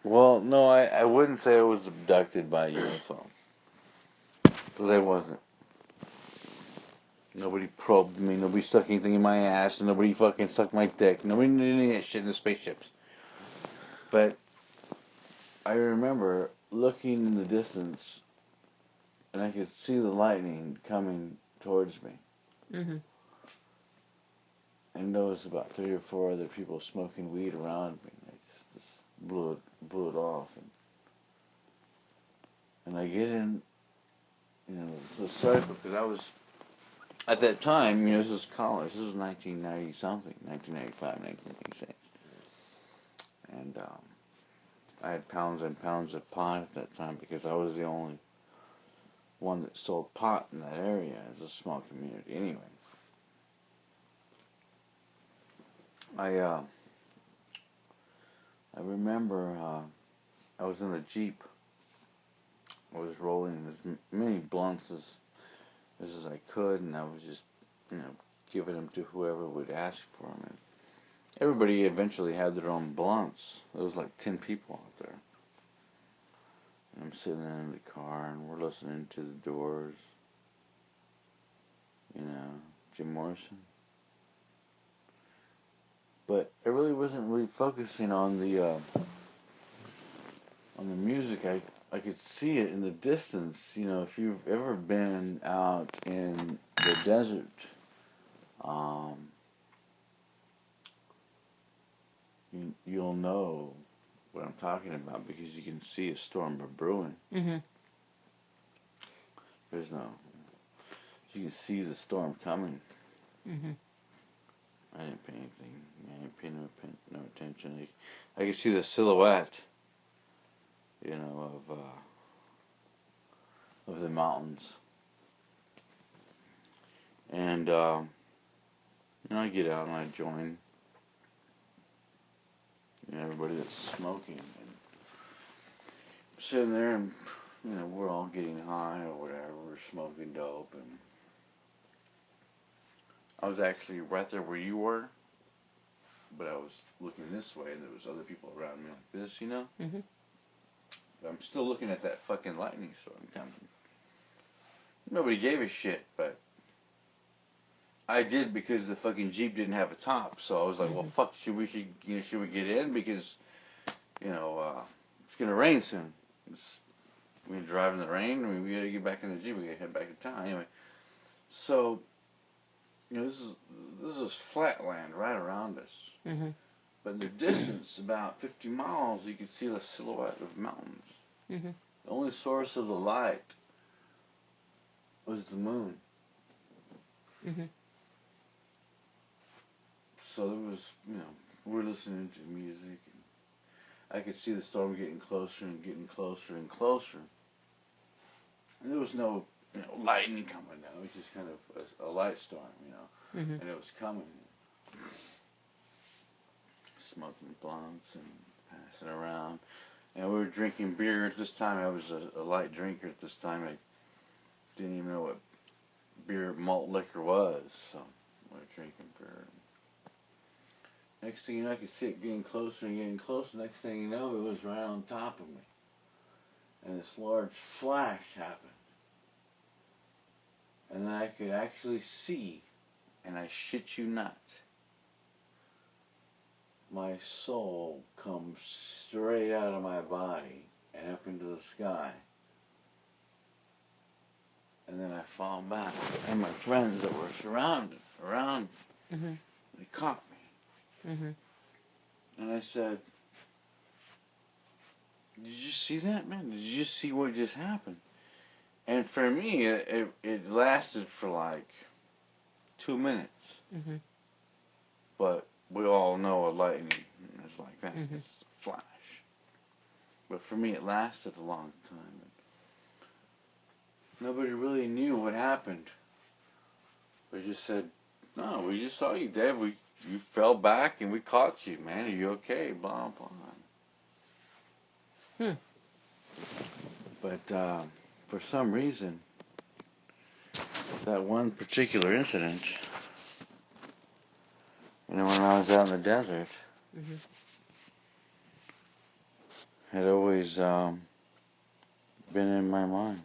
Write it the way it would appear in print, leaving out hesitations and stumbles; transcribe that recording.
Well, no, I wouldn't say I was abducted by a UFO. Because I wasn't. Nobody probed me, nobody stuck anything in my ass, and nobody fucking sucked my dick. Nobody did any of that shit in the spaceships. But I remember looking in the distance, and I could see the lightning coming towards me. Mm-hmm. And there was about 3 or 4 other people smoking weed around me. I just blew it off. And I get in, the circle, because I was, at that time, this was college. This was 1990-something, 1995, 1996. And I had pounds and pounds of pot at that time because I was the only one that sold pot in that area. It was a small community. Anyway, I remember I was in the Jeep. I was rolling as many blunts as I could, and I was just, giving them to whoever would ask for them. And everybody eventually had their own blunts. There was like 10 people out there. And I'm sitting in the car, and we're listening to the Doors. Jim Morrison. But I really wasn't really focusing on the music. I could see it in the distance. If you've ever been out in the desert, you'll know what I'm talking about because you can see a storm brewing. Mm-hmm. You can see the storm coming. Mm-hmm. I didn't pay anything. I didn't pay no attention. I could see the silhouette, of the mountains. And, I get out and I join, everybody that's smoking. And I'm sitting there and, we're all getting high or whatever. We're smoking dope. And I was actually right there where you were, but I was looking this way and there was other people around me like this, Mm-hmm. But I'm still looking at that fucking lightning storm coming. Nobody gave a shit, but I did because the fucking Jeep didn't have a top. So I was like, well, fuck, should we get in because, it's gonna rain soon. We're gonna drive in the rain. We gotta get back in the Jeep. We gotta head back to town anyway. So, this is flat land right around us. Mm-hmm. But in the distance, about 50 miles, you could see the silhouette of mountains. Mm-hmm. The only source of the light was the moon. Mm-hmm. So there was, we're listening to music, and I could see the storm getting closer and getting closer and closer. And there was no, lightning coming down. It was just kind of a light storm, Mm-hmm. and it was coming. Smoking blunts and passing around. And we were drinking beer. At this time, I was a light drinker at this time. I didn't even know what malt liquor was. So we were drinking beer. Next thing you know, I could see it getting closer and getting closer. Next thing you know, it was right on top of me. And this large flash happened. And then I could actually see, and I shit you not, my soul comes straight out of my body and up into the sky. And then I fall back. And my friends that were surrounded around me, Mm-hmm. they caught me. Mm-hmm. And I said, did you see that, man? Did you just see what just happened? And for me, it lasted for like 2 minutes. Mm-hmm. But we all know a lightning is like that. Mm-hmm. It's a flash. But for me, it lasted a long time. Nobody really knew what happened. They just said, no, we just saw you, Dave. You fell back and we caught you, man. Are you okay? Blah, blah. But for some reason, that one particular incident, when I was out in the desert, Mm-hmm. had always been in my mind.